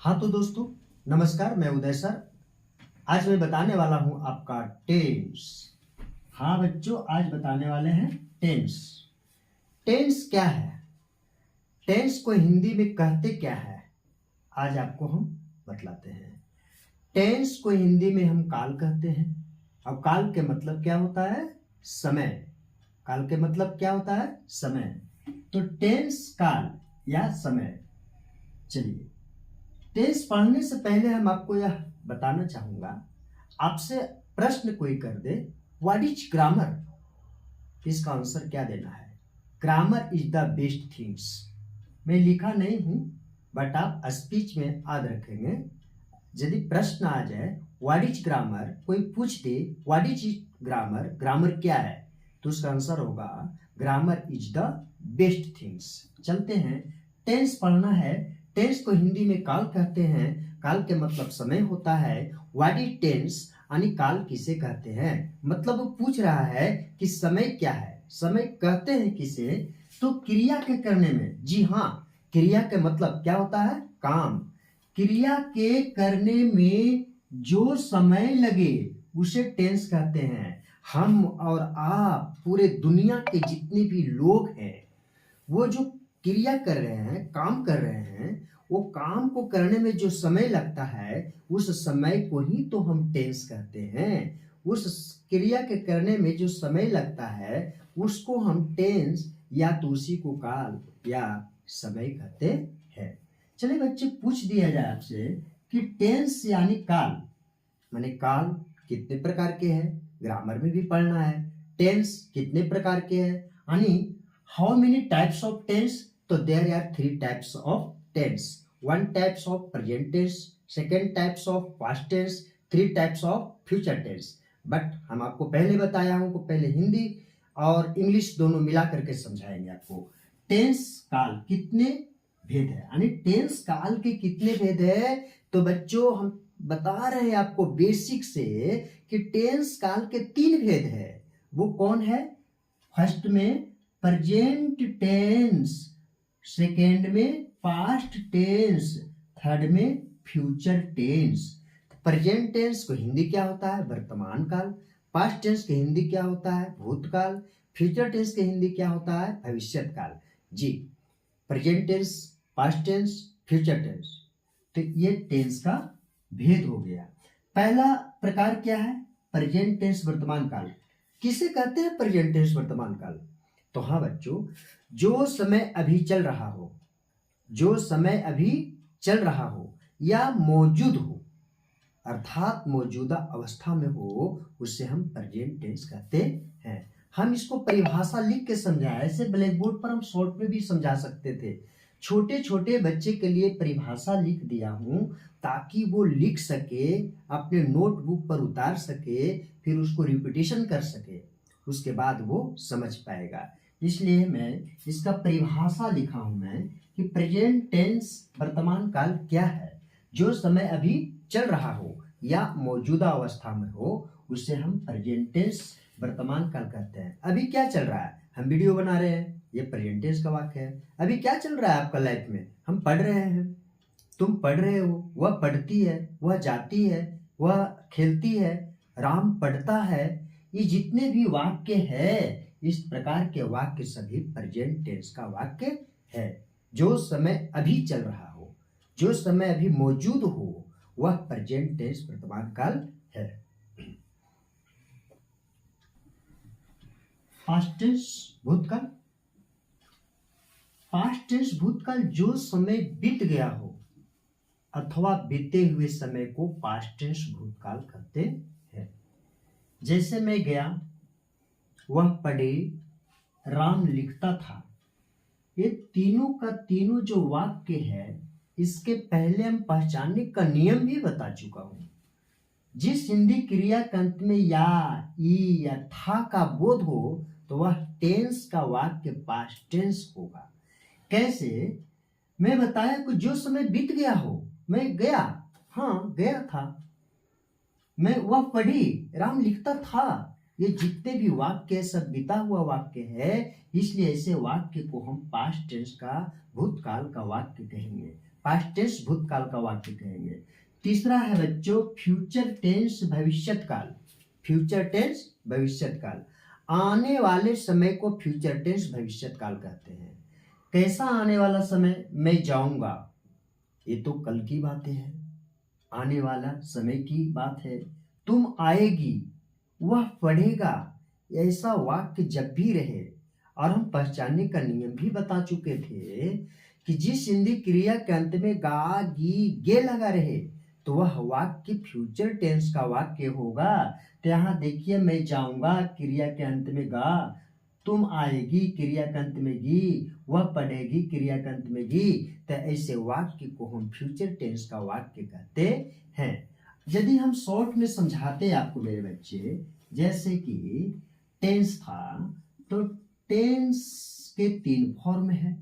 हाँ तो दोस्तों, नमस्कार। मैं उदय सर। आज मैं बताने वाला हूँ आपका टेंस। हाँ बच्चों, आज बताने वाले हैं टेंस। टेंस क्या है? टेंस को हिंदी में कहते क्या है, आज आपको हम बतलाते हैं। टेंस को हिंदी में हम काल कहते हैं। अब काल के मतलब क्या होता है? समय। काल के मतलब क्या होता है? समय। तो टेंस काल या समय। चलिए, टेंस पढ़ने से पहले हम आपको यह बताना चाहूंगा, आपसे प्रश्न कोई कर दे व्हाट इज ग्रामर, इसका आंसर क्या देना है? Grammar is the best things. मैं लिखा नहीं हूं, बट आप स्पीच में याद रखेंगे। यदि प्रश्न आ जाए व्हाट इज ग्रामर, कोई पूछ दे व्हाट इज ग्रामर, ग्रामर क्या है, तो उसका आंसर होगा grammar is the best things. चलते हैं, टेंस पढ़ना है। टेंस को हिंदी में काल कहते हैं। काल के मतलब समय होता है। व्हाट इज टेंस यानी काल किसे कहते हैं, मतलब वो पूछ रहा है कि समय क्या है। समय कहते हैं किसे? तो क्रिया के करने में। जी हाँ, क्रिया के मतलब क्या होता है? काम। क्रिया के करने में जो समय लगे उसे टेंस कहते हैं। हम और आप, पूरे दुनिया के जितने भी लोग हैं, वो जो क्रिया कर रहे हैं, काम कर रहे हैं, वो काम को करने में जो समय लगता है, उस समय को ही तो हम टेंस कहते हैं। उस क्रिया के करने में जो समय लगता है उसको हम टेंस या तो उसी को काल या समय कहते हैं। चलिए बच्चे, पूछ दिया जाए आपसे कि टेंस यानी काल, माने काल कितने प्रकार के हैं, ग्रामर में भी पढ़ना है। टेंस कितने प्रकार के हैं, यानी how many types of tense, तो there are 3 types of tense. 1 types of present tense, second types of past tense, 3 types of future tense. But हम आपको पहले बताया हूं, पहले हिंदी और इंग्लिश दोनों मिला करके समझाएंगे आपको। टेंस काल कितने भेद है, यानी टेंस काल के कितने भेद है, तो बच्चों हम बता रहे हैं आपको बेसिक से कि टेंस काल के 3 भेद है। वो कौन है? फर्स्ट में प्रेजेंट टेंस, सेकेंड में पास्ट टेंस, थर्ड में फ्यूचर टेंस। प्रेजेंट टेंस को हिंदी क्या होता है? वर्तमान काल। पास्ट टेंस के हिंदी क्या होता है? भूतकाल। फ्यूचर टेंस के हिंदी क्या होता है? भविष्यत काल। जी, present tense, past tense, future tense. तो ये टेंस का भेद हो गया। पहला प्रकार क्या है? प्रेजेंट टेंस, वर्तमान काल। किसे कहते हैं प्रेजेंट टेंस, वर्तमान काल? तो हाँ बच्चों, जो समय अभी चल रहा हो, जो समय अभी चल रहा हो या मौजूद हो, अर्थात मौजूदा अवस्था में हो, उसे हम प्रेजेंट टेंस कहते हैं। हम इसको परिभाषा लिख के समझाए, ऐसे ब्लैक बोर्ड पर हम शॉर्ट में भी समझा सकते थे। छोटे छोटे बच्चे के लिए परिभाषा लिख दिया हूं ताकि वो लिख सके, अपने नोटबुक पर उतार सके, फिर उसको रिपीटेशन कर सके, उसके बाद वो समझ पाएगा। इसलिए मैं इसका परिभाषा लिखा हूं मैं कि प्रेजेंट टेंस, वर्तमान काल क्या है? जो समय अभी चल रहा हो या मौजूदा अवस्था में हो, उसे हम प्रेजेंट टेंस, वर्तमान काल कहते हैं। अभी क्या चल रहा है? हम वीडियो बना रहे हैं, ये प्रेजेंट टेंस का वाक्य है। अभी क्या चल रहा है आपका लाइफ में? हम पढ़ रहे हैं, तुम पढ़ रहे हो, वह पढ़ती है, वह जाती है, वह खेलती है, राम पढ़ता है। ये जितने भी वाक्य है, इस प्रकार के वाक्य सभी प्रेजेंट टेंस का वाक्य है। जो समय अभी चल रहा हो, जो समय अभी मौजूद हो, वह प्रेजेंट टेंस, वर्तमान काल है। पास्ट टेंस, भूतकाल। पास्ट टेंस, भूतकाल, जो समय बीत गया हो अथवा बीते हुए समय को पास्ट टेंस, भूतकाल कहते हैं। जैसे मैं गया, वह पढ़े, राम लिखता था। ये तीनों का तीनों जो वाक्य है, इसके पहले हम पहचानने का नियम भी बता चुका हूं। जिस हिंदी क्रिया के अंत में या, ई या था का बोध हो, तो वह टेंस का वाक्य पास्ट टेंस होगा। कैसे? मैं बताया कि जो समय बीत गया हो, मैं गया, हाँ गया था, मैं वह पढ़ी, राम लिखता था। ये जितने भी वाक्य सब बीता हुआ वाक्य है, इसलिए ऐसे वाक्य को हम पास्ट टेंस का, भूतकाल का वाक्य कहेंगे। पास्ट टेंस भूतकाल का वाक्य कहेंगे। तीसरा है बच्चों फ्यूचर टेंस भविष्यत काल। फ्यूचर टेंस भविष्यत काल, आने वाले समय को फ्यूचर टेंस भविष्यत काल कहते हैं। कैसा आने वाला समय? मैं जाऊंगा, ये तो कल की बातें हैं, आने वाला समय की बात है। तुम आएगी, वह पढ़ेगा, ऐसा वाक्य जब भी रहे, और हम पहचानने का नियम भी बता चुके थे कि जिस हिंदी क्रिया के अंत में गा गी गे लगा रहे तो वह वाक्य फ्यूचर टेंस का वाक्य होगा। तो यहाँ देखिए, मैं जाऊंगा क्रिया के अंत में गा, तुम आएगी क्रिया के अंत में गी, वह पढ़ेगी क्रिया के अंत में गी। तो ऐसे वाक्य को हम फ्यूचर टेंस का वाक्य कहते हैं। यदि हम शॉर्ट में समझाते आपको मेरे बच्चे, जैसे कि टेंस था, तो टेंस के 3 फॉर्म है।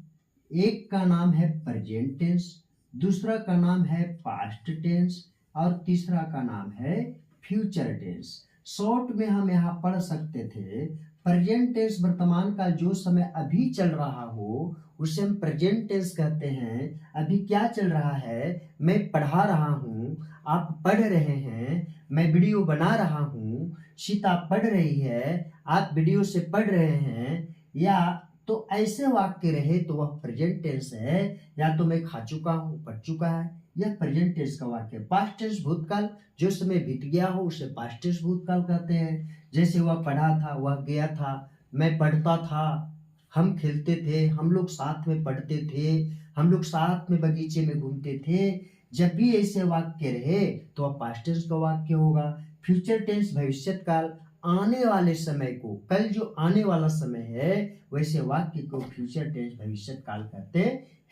एक का नाम है प्रेजेंट टेंस, दूसरा का नाम है पास्ट टेंस, और तीसरा का नाम है फ्यूचर टेंस। शॉर्ट में हम यहाँ पढ़ सकते थे प्रेजेंट टेंस, वर्तमान काल, जो समय अभी चल रहा हो उसे हम प्रेजेंट टेंस कहते हैं। अभी क्या चल रहा है? मैं पढ़ा रहा हूँ, आप पढ़ रहे हैं, मैं वीडियो बना रहा हूँ, सीता पढ़ रही है, आप वीडियो से पढ़ रहे हैं, या तो ऐसे वाक्य रहे तो वह प्रेजेंट टेंस है। या तो मैं खा चुका हूँ, पढ़ चुका है, यह प्रेजेंट टेंस का वाक्य। पास्ट टेंस भूतकाल, जो समय बीत गया हो उसे पास्ट टेंस भूतकाल कहते हैं। जैसे वह पढ़ा था, वह गया था, मैं पढ़ता था, हम खेलते थे, हम लोग साथ में पढ़ते थे, हम लोग साथ में बगीचे में घूमते थे। जब भी ऐसे वाक्य रहे तो वह पास्ट टेंस का वाक्य होगा। फ्यूचर टेंस भविष्यत काल, आने वाले समय को, कल जो आने वाला समय है वैसे वाक्य को फ्यूचर टेंस भविष्यत काल कहते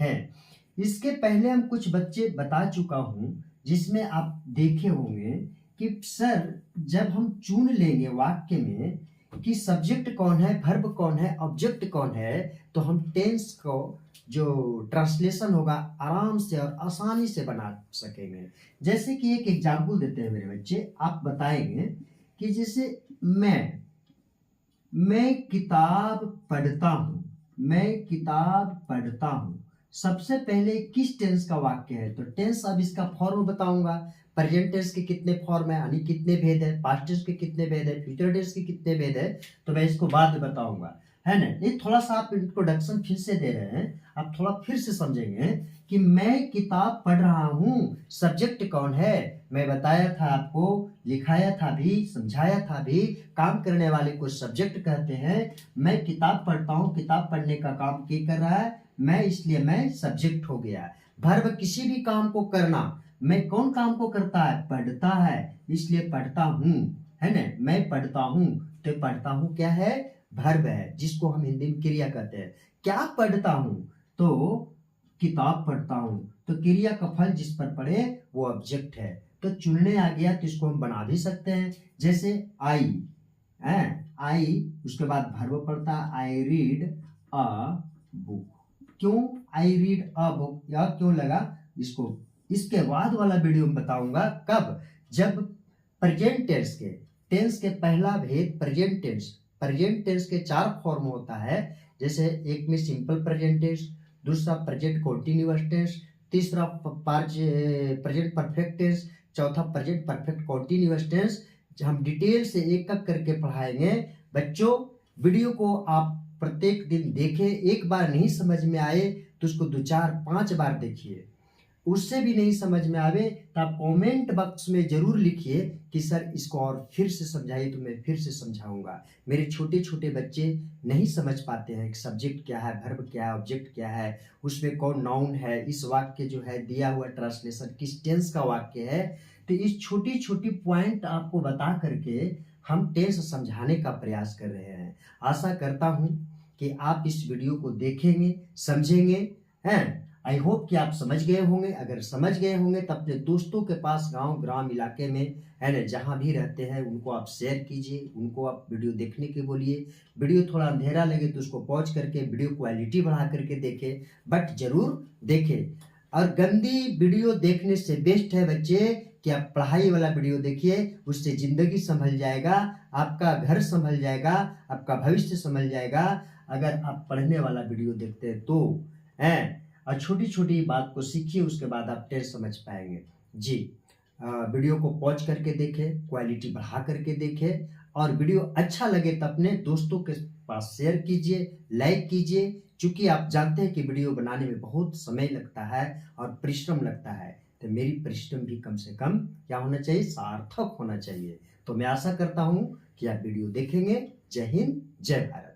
हैं। इसके पहले हम कुछ बच्चे बता चुका हूं, जिसमें आप देखे होंगे कि सर जब हम चुन लेंगे वाक्य में कि सब्जेक्ट कौन है, वर्ब कौन है, ऑब्जेक्ट कौन है, तो हम टेंस को जो ट्रांसलेशन होगा आराम से और आसानी से बना सकेंगे। जैसे कि एक एग्जाम्पल देते हैं मेरे बच्चे, आप बताएंगे कि जैसे मैं किताब पढ़ता हूँ, मैं किताब पढ़ता हूँ, सबसे पहले किस टेंस का वाक्य है? तो टेंस, अब इसका फॉर्म बताऊंगा। प्रेजेंट टेंस के कितने फॉर्म है, यानी कितने भेद है, पास्ट टेंस के कितने भेद है, फ्यूचर टेंस के कितने भेद है, तो मैं इसको बाद में बताऊंगा, है ना। ये थोड़ा सा आप इंट्रोडक्शन फिर से दे रहे हैं, आप थोड़ा फिर से समझेंगे कि मैं किताब पढ़ रहा हूँ, सब्जेक्ट कौन है, मैं बताया था आपको, लिखाया था भी, समझाया था भी, काम करने वाले को सब्जेक्ट कहते हैं। मैं किताब पढ़ता हूँ, किताब पढ़ने का काम क्या कर रहा है? मैं, इसलिए मैं सब्जेक्ट हो गया। वर्ब किसी भी काम को करना, मैं कौन काम को करता है? पढ़ता है, इसलिए पढ़ता हूँ, है ना। मैं पढ़ता हूँ, तो पढ़ता हूँ क्या है? वर्ब है, जिसको हम हिंदी में क्रिया कहते हैं। क्या पढ़ता हूँ? तो किताब पढ़ता हूँ, तो क्रिया का फल जिस पर पड़े वो ऑब्जेक्ट है। तो चुनने आ गया तो इसको हम बना भी सकते हैं। जैसे आई है, आई, उसके बाद वर्ब पढ़ता है, आई रीड अ बुक। क्यों आई रीड अ बुक, या क्यों लगा इसको, इसके बाद वाला वीडियो में बताऊंगा। कब? जब प्रेजेंट टेंस के, टेंस के पहला भेद प्रेजेंट टेंस। प्रेजेंट टेंस के 4 फॉर्म होता है। जैसे एक में सिंपल प्रेजेंट टेंस, दूसरा प्रेजेंट कंटीन्यूअस टेंस, तीसरा प्रेजेंट परफेक्ट टेंस, चौथा प्रेजेंट परफेक्ट कंटीन्यूअस टेंस। हम डिटेल से एक एक करके पढ़ाएंगे बच्चों। वीडियो को आप प्रत्येक दिन देखें, एक बार नहीं समझ में आए तो उसको 2 4 5 बार देखिए। उससे भी नहीं समझ में आवे तो आप कमेंट बॉक्स में जरूर लिखिए कि सर इसको और फिर से समझाइए, तो मैं फिर से समझाऊंगा। मेरे छोटे छोटे बच्चे नहीं समझ पाते हैं कि सब्जेक्ट क्या है, वर्ब क्या है, ऑब्जेक्ट क्या है, उसमें कौन नाउन है, इस वाक्य जो है दिया हुआ ट्रांसलेशन किस टेंस का वाक्य है। तो इस छोटी छोटी पॉइंट आपको बता करके हम टेंस समझाने का प्रयास कर रहे हैं। आशा करता हूं कि आप इस वीडियो को देखेंगे, समझेंगे, हैं। आई होप कि आप समझ गए होंगे। अगर समझ गए होंगे तब अपने दोस्तों के पास, गांव ग्राम इलाके में, है ना, जहां भी रहते हैं उनको आप शेयर कीजिए, उनको आप वीडियो देखने के बोलिए। वीडियो थोड़ा अंधेरा लगे तो उसको पॉज करके वीडियो क्वालिटी बढ़ा करके देखें, बट जरूर देखें। और गंदी वीडियो देखने से बेस्ट है बच्चे कि आप पढ़ाई वाला वीडियो देखिए, उससे जिंदगी संभल जाएगा, आपका घर संभल जाएगा, आपका भविष्य संभल जाएगा। अगर आप पढ़ने वाला वीडियो देखते हैं तो, हैं। और छोटी छोटी बात को सीखिए, उसके बाद आप टेंस समझ पाएंगे। जी, वीडियो को पॉज करके देखें, क्वालिटी बढ़ा करके देखें, और वीडियो अच्छा लगे तो अपने दोस्तों के पास शेयर कीजिए, लाइक कीजिए। चूंकि आप जानते हैं कि वीडियो बनाने में बहुत समय लगता है और परिश्रम लगता है, तो मेरी परिश्रम भी कम से कम क्या होना चाहिए, सार्थक होना चाहिए। तो मैं आशा करता हूं कि आप वीडियो देखेंगे। जय हिंद, जय भारत।